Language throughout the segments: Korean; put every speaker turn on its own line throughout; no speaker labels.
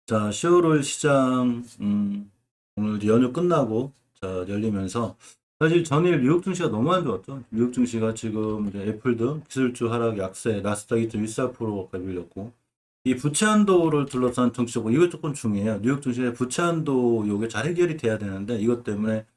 자, 10월 시장, 오늘 연휴 끝나고, 자, 열리면서, 사실 전일 미국 증시가 너무 안 좋았죠. 미국 증시가 지금 이제 애플 등 기술주 하락 약세, 나스닥 2.14% 가까이 밀렸고, 이 부채 한도를 둘러싼 정치적, 이거 조금 중요해요. 뉴욕 증시의 부채 한도 요게 잘 해결이 돼야 되는데, 이것 때문에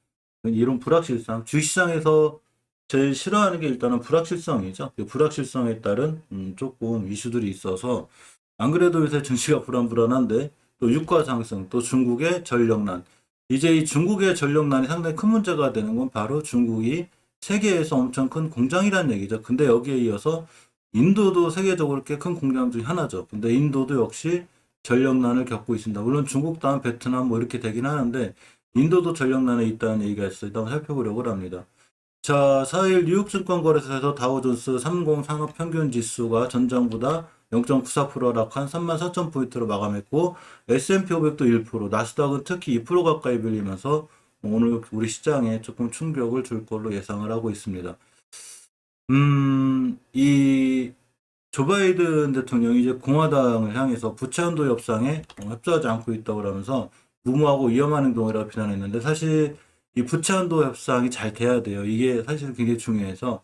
이런 불확실성, 주식시장에서 제일 싫어하는 게 일단은 불확실성이죠. 그 불확실성에 따른 조금 이슈들이 있어서 안 그래도 요새 증시가 불안불안한데 또 유가 상승, 또 중국의 전력난. 이제 이 중국의 전력난이 상당히 큰 문제가 되는 건 바로 중국이 세계에서 엄청 큰 공장이라는 얘기죠. 근데 여기에 이어서 인도도 세계적으로 꽤 큰 공장 중에 하나죠. 근데 인도도 역시 전력난을 겪고 있습니다. 물론 중국 다음 베트남 뭐 이렇게 되긴 하는데 인도도 전력난에 있다는 얘기가 있어요. 일단 살펴보려고 합니다. 자, 4일 뉴욕 증권거래소에서 다우존스 30 산업평균지수가 전장보다 0.94% 하락한 34,000포인트로 마감했고 S&P 500도 1%, 나스닥은 특히 2% 가까이 밀리면서 오늘 우리 시장에 조금 충격을 줄 걸로 예상을 하고 있습니다. 이 조 바이든 대통령이 이제 공화당을 향해서 부채한도 협상에 협조하지 않고 있다고 그러면서 무모하고 위험한 행동이라고 비난했는데 사실 이 부채한도 협상이 잘 돼야 돼요. 이게 사실 굉장히 중요해서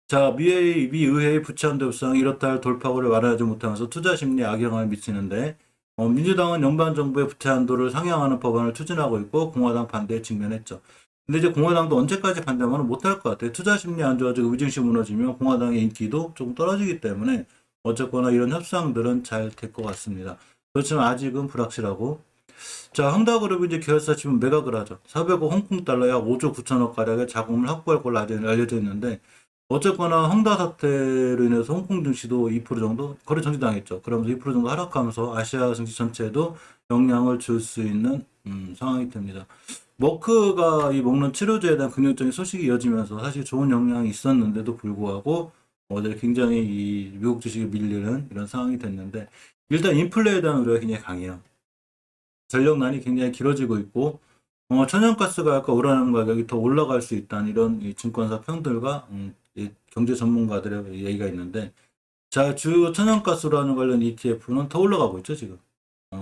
자, 미의회의 부채한도 협상이 이렇다 할 돌파구를 마련하지 못하면서 투자 심리에 악영향을 미치는데 민주당은 연방 정부의 부채 한도를 상향하는 법안을 추진하고 있고 공화당 반대에 직면했죠. 근데 이제 공화당도 언제까지 반대하면 못할 것 같아요. 투자 심리 안 좋아지고 의증시 무너지면 공화당의 인기도 조금 떨어지기 때문에 어쨌거나 이런 협상들은 잘 될 것 같습니다. 그렇지만 아직은 불확실하고 자, 황다그룹이 이제 계열사 지분 매각을 하죠. 400억 홍콩 달러 약 5조 9천억 가량의 자금을 확보할 걸로 알려져 있는데 어쨌거나 황다 사태로 인해서 홍콩 증시도 2% 정도 거래 정지당했죠. 그러면서 2% 정도 하락하면서 아시아 증시 전체에도 영향을 줄 수 있는 상황이 됩니다. 머크가 이 먹는 치료제에 대한 긍정적인 소식이 이어지면서 사실 좋은 영향이 있었는데도 불구하고 어제 굉장히 이 미국 주식이 밀리는 이런 상황이 됐는데 일단 인플레에 대한 우려가 굉장히 강해요. 전력난이 굉장히 길어지고 있고 천연가스가 아까 우라늄 가격이 더 올라갈 수 있다는 이런 이 증권사 평들과 이 경제 전문가들의 얘기가 있는데 자, 주 천연가스 우라늄 관련 ETF는 더 올라가고 있죠, 지금.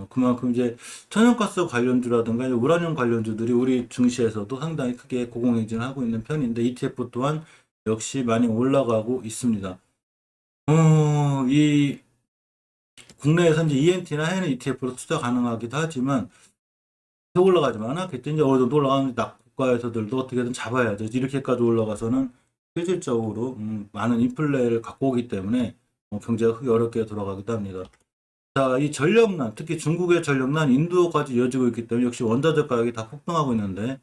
그만큼 이제 천연가스 관련주라든가 이제 우라늄 관련주들이 우리 증시에서도 상당히 크게 고공행진을 하고 있는 편인데 ETF 또한 역시 많이 올라가고 있습니다. 이 국내에서 이제 ENT나 해외 ETF로 투자 가능하기도 하지만 더 올라가지만 않았겠죠. 이제 어느 정도 올라가면 국가에서들도 어떻게든 잡아야죠. 이렇게까지 올라가서는 실질적으로 많은 인플레를 갖고 오기 때문에 경제가 크게 어렵게 돌아가기도 합니다. 자, 이 전력난, 특히 중국의 전력난, 인도까지 이어지고 있기 때문에 역시 원자재 가격이 다 폭등하고 있는데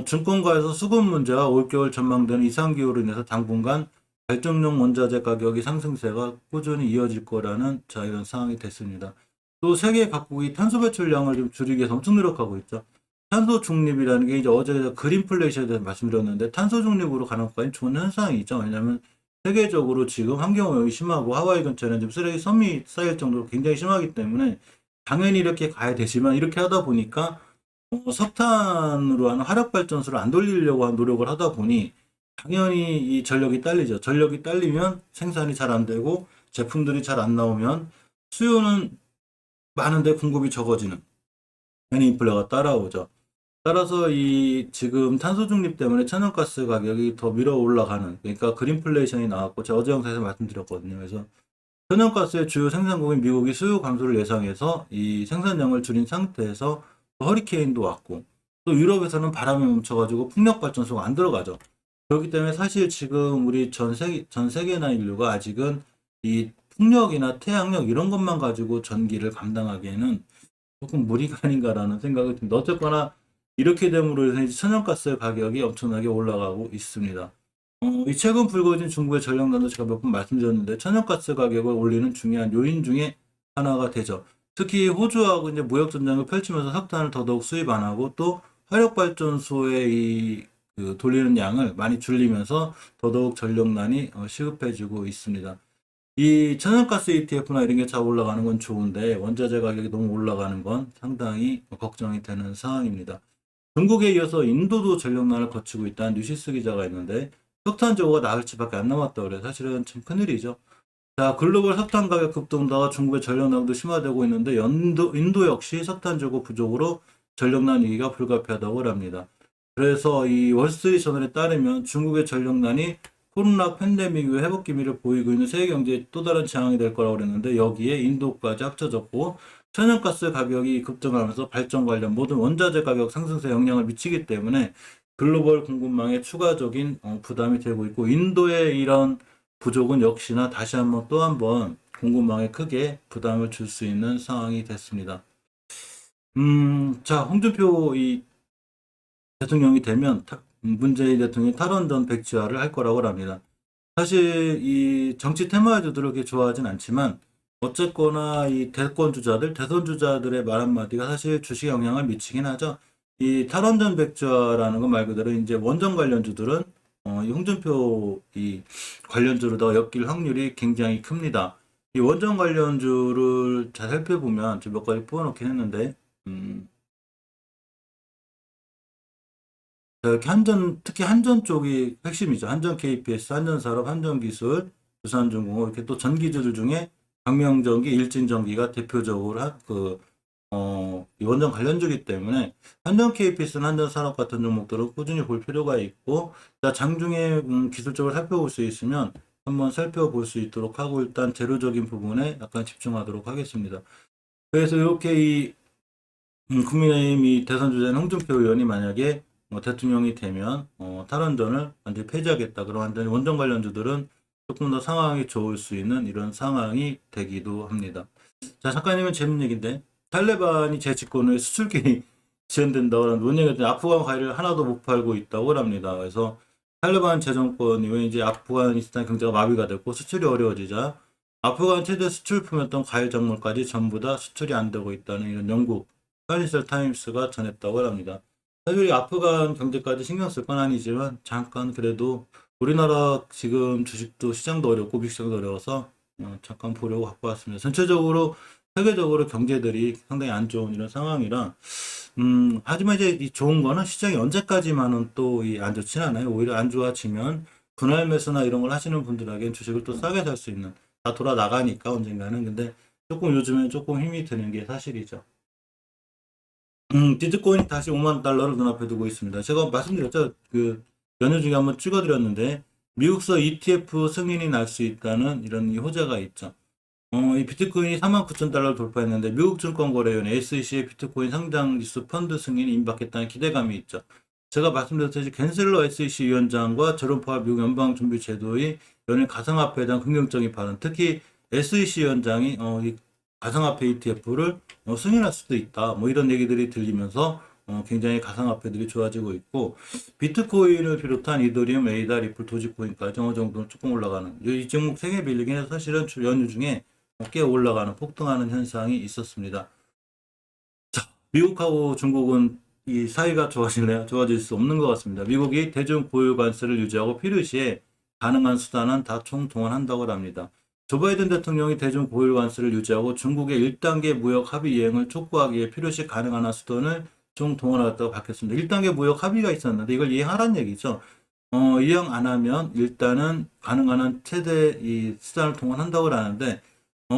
증권가에서 수급 문제와 올겨울 전망되는 이상기후로 인해서 당분간 발전용 원자재 가격이 상승세가 꾸준히 이어질 거라는 자, 이런 상황이 됐습니다. 또 세계 각국이 탄소 배출량을 좀 줄이기 위해서 엄청 노력하고 있죠. 탄소 중립이라는 게 이제 어제 그린플레이션에 대해서 말씀드렸는데 탄소 중립으로 가는 것까지 좋은 현상이죠. 왜냐하면 세계적으로 지금 환경오염이 심하고 하와이 근처에는 지금 쓰레기 섬이 쌓일 정도로 굉장히 심하기 때문에 당연히 이렇게 가야 되지만 이렇게 하다 보니까 석탄으로 하는 화력발전소를 안 돌리려고 하는 노력을 하다 보니 당연히 이 전력이 딸리죠. 전력이 딸리면 생산이 잘 안 되고 제품들이 잘 안 나오면 수요는 많은데 공급이 적어지는 괜히 인플레가 따라오죠. 따라서 이 지금 탄소 중립 때문에 천연가스 가격이 더 밀어 올라가는 그러니까 그린플레이션이 나왔고 제가 어제 영상에서 말씀드렸거든요. 그래서 천연가스의 주요 생산국인 미국이 수요 감소를 예상해서 이 생산량을 줄인 상태에서 허리케인도 왔고 또 유럽에서는 바람이 멈춰가지고 풍력 발전소가 안 들어가죠. 그렇기 때문에 사실 지금 우리 전 세계나 인류가 아직은 이 풍력이나 태양력 이런 것만 가지고 전기를 감당하기에는 조금 무리가 아닌가라는 생각이 듭니다. 어쨌거나 이렇게 됨으로 해서 천연가스 가격이 엄청나게 올라가고 있습니다. 이 최근 불거진 중국의 전력난도 제가 몇 번 말씀드렸는데 천연가스 가격을 올리는 중요한 요인 중에 하나가 되죠. 특히 호주하고 이제 무역 전쟁을 펼치면서 석탄을 더더욱 수입 안 하고 또 화력발전소의 그 돌리는 양을 많이 줄이면서 더더욱 전력난이 시급해지고 있습니다. 이 천연가스 ETF나 이런 게 잘 올라가는 건 좋은데 원자재 가격이 너무 올라가는 건 상당히 걱정이 되는 상황입니다. 중국에 이어서 인도도 전력난을 거치고 있다는 뉴시스 기자가 있는데 석탄 재고가 나흘치밖에 안 남았다 그래 사실은 참 큰일이죠. 자, 글로벌 석탄 가격 급등과 중국의 전력난도 심화되고 있는데 인도 역시 석탄 재고 부족으로 전력난 위기가 불가피하다고 합니다. 그래서 이 월스트리트 저널에 따르면 중국의 전력난이 코로나 팬데믹 이후 회복 기미를 보이고 있는 세계 경제의 또 다른 재앙이 될 거라고 그랬는데 여기에 인도까지 합쳐졌고 천연가스 가격이 급등하면서 발전 관련 모든 원자재 가격 상승세에 영향을 미치기 때문에 글로벌 공급망에 추가적인 부담이 되고 있고 인도의 이런 부족은 역시나 다시 한번 또 한번 공급망에 크게 부담을 줄 수 있는 상황이 됐습니다. 자, 홍준표 이 대통령이 되면 문재인 대통령이 탈원전 백지화를 할 거라고 합니다. 사실 이 정치 테마주들을 그렇게 좋아하진 않지만 어쨌거나 이 대권 주자들, 대선 주자들의 말 한마디가 사실 주식에 영향을 미치긴 하죠. 이 탈원전 백지화라는 건 말 그대로 이제 원전 관련주들은 이 홍준표 이 관련주로다가 엮일 확률이 굉장히 큽니다. 이 원전 관련주를 잘 살펴보면 지금 몇 가지 뽑아놓긴 했는데, 이렇게 특히 한전 쪽이 핵심이죠. 한전 KPS, 한전산업, 한전기술, 두산중공업 이렇게 또 전기주들 중에 광명전기, 일진전기가 대표적으로 이 원전 관련주기 때문에 한전 KPS는 한전산업 같은 종목들은 꾸준히 볼 필요가 있고, 장중에 기술적으로 살펴볼 수 있으면 한번 살펴볼 수 있도록 하고 일단 재료적인 부분에 약간 집중하도록 하겠습니다. 그래서 이렇게 국민의힘 대선 주자인 홍준표 의원이 만약에 대통령이 되면 탈원전을 완전히 폐지하겠다. 그럼 완전히 원전 관련주들은 조금 더 상황이 좋을 수 있는 이런 상황이 되기도 합니다. 자, 잠깐이면 재밌는 얘기인데 탈레반이 재집권 후에 수출길이 지연된다고 논의가 된 아프간 과일을 하나도 못 팔고 있다고 합니다. 그래서 탈레반 재정권 이후에 이제 아프가니스탄 경제가 마비가 됐고 수출이 어려워지자 아프간 최대 수출품이었던 과일 작물까지 전부 다 수출이 안 되고 있다는 이런 영국 파이낸셜 타임스가 전했다고 합니다. 사실 아프간 경제까지 신경 쓸 건 아니지만 잠깐 그래도 우리나라 지금 주식도 시장도 어렵고 미시장도 어려워서 잠깐 보려고 갖고 왔습니다. 전체적으로 세계적으로 경제들이 상당히 안 좋은 이런 상황이라 하지만 이제 이 좋은 거는 시장이 언제까지만은 또 안 좋진 않아요. 오히려 안 좋아지면 분할 매수나 이런 걸 하시는 분들에겐 주식을 또 싸게 살 수 있는 다 돌아 나가니까 언젠가는 근데 조금 요즘엔 조금 힘이 드는 게 사실이죠. 비트코인이 다시 5만 달러를 눈앞에 두고 있습니다. 제가 말씀드렸죠. 그 연휴 중에 한번 찍어드렸는데 미국서 ETF 승인이 날 수 있다는 이런 이 호재가 있죠. 이 비트코인이 4만 9천 달러를 돌파했는데 미국 증권거래위원회 SEC의 비트코인 상장 지수 펀드 승인이 임박했다는 기대감이 있죠. 제가 말씀드렸듯이 겐슬러 SEC 위원장과 제롬 파월 미국 연방준비제도의 연일 가상화폐에 대한 긍정적인 발언, 특히 SEC 위원장이 이 가상화폐 ETF를 승인할 수도 있다. 뭐 이런 얘기들이 들리면서 굉장히 가상화폐들이 좋아지고 있고 비트코인을 비롯한 이더리움, 에이다, 리플, 도지코인까지 어느 정도는 조금 올라가는 이 종목 3개 빌리긴 해서 사실은 연휴 중에 꽤 올라가는 폭등하는 현상이 있었습니다. 자, 미국하고 중국은 이 사이가 좋아질래요? 좋아질 수 없는 것 같습니다. 미국이 대중 고유 관세를 유지하고 필요시에 가능한 수단은 다 총동원한다고 합니다. 조 바이든 대통령이 대중 고유 관세를 유지하고 중국의 1단계 무역 합의 이행을 촉구하기 위해 필요시 가능한 한 수단을 총동원하겠다고 밝혔습니다. 1단계 무역 합의가 있었는데 이걸 이행하라는 얘기죠. 이행 안 하면 일단은 가능한 한 최대 이 수단을 동원한다고 하는데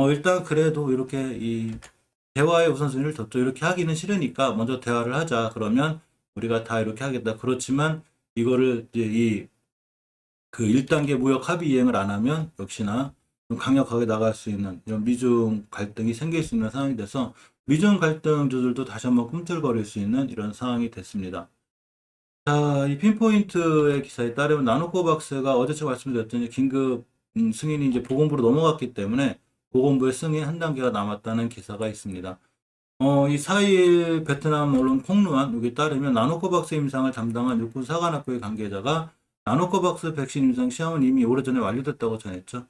일단 그래도 이렇게 이 대화의 우선순위를 뒀죠. 이렇게 하기는 싫으니까 먼저 대화를 하자. 그러면 우리가 다 이렇게 하겠다. 그렇지만 이거를 이제 그 1단계 무역 합의 이행을 안 하면 역시나 좀 강력하게 나갈 수 있는 이런 미중 갈등이 생길 수 있는 상황이 돼서 미중 갈등주들도 다시 한번 꿈틀거릴 수 있는 이런 상황이 됐습니다. 자, 이 핀포인트의 기사에 따르면 나노코박스가 어제처럼 말씀드렸더니 긴급 승인이 이제 보건부로 넘어갔기 때문에 보건부의 승인 한 단계가 남았다는 기사가 있습니다. 이 4일 베트남 언론 콩루안 여기 따르면 나노코박스 임상을 담당한 육군 사관학교의 관계자가 나노코박스 백신 임상 시험은 이미 오래전에 완료됐다고 전했죠.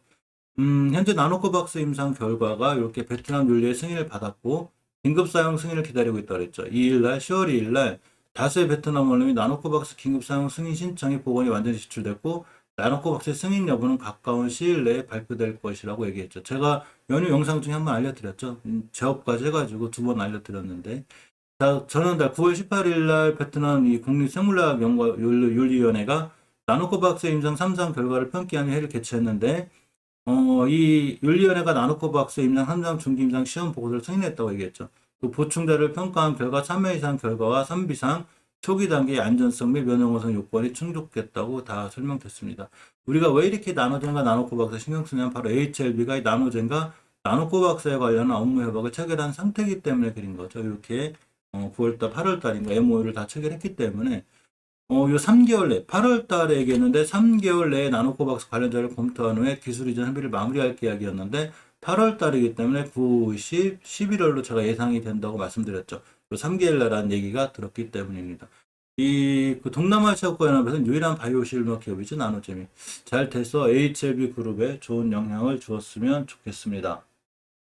현재 나노코박스 임상 결과가 이렇게 베트남 윤리의 승인을 받았고 긴급 사용 승인을 기다리고 있다고 했죠. 2일날 10월 2일날 다수의 베트남 언론이 나노코박스 긴급 사용 승인 신청이 보건에 완전히 제출됐고 나노코박스 승인 여부는 가까운 시일 내에 발표될 것이라고 얘기했죠. 제가 연휴 영상 중에 한번 알려드렸죠. 제업까지 해가지고 2번 알려드렸는데 자, 지난달 9월 18일 날 베트남 이 국립생물학 연구윤리위원회가 나노코박스 임상 3상 결과를 평가하는 회의를 개최했는데 이 윤리위원회가 나노코박스 임상 3상 중기 임상 시험 보고서를 승인했다고 얘기했죠. 또 보충자를 평가한 결과 3회 이상 결과와 3비상 초기 단계의 안전성 및 면역성성 요건이 충족됐다고 다 설명됐습니다. 우리가 왜 이렇게 나노젠과 나노코박스 신경 쓰냐면 바로 HLB가 이 나노젠과 나노코박스에 관련한 업무 협약을 체결한 상태이기 때문에 그린 거죠. 이렇게 9월달, 8월달인가 MOU를 다 체결했기 때문에 요 3개월 내, 8월 달에 얘기했는데 3개월 내에 나노코박스 관련 자료를 검토한 후에 기술 이전 협의를 마무리할 계약이었는데 8월 달이기 때문에 9, 10, 11월로 제가 예상이 된다고 말씀드렸죠. 요 3개월 내라는 얘기가 들었기 때문입니다. 그 동남아시아국가연합에서는 유일한 바이오 실버 기업이죠, 나노잼이. 잘 돼서 HLB 그룹에 좋은 영향을 주었으면 좋겠습니다.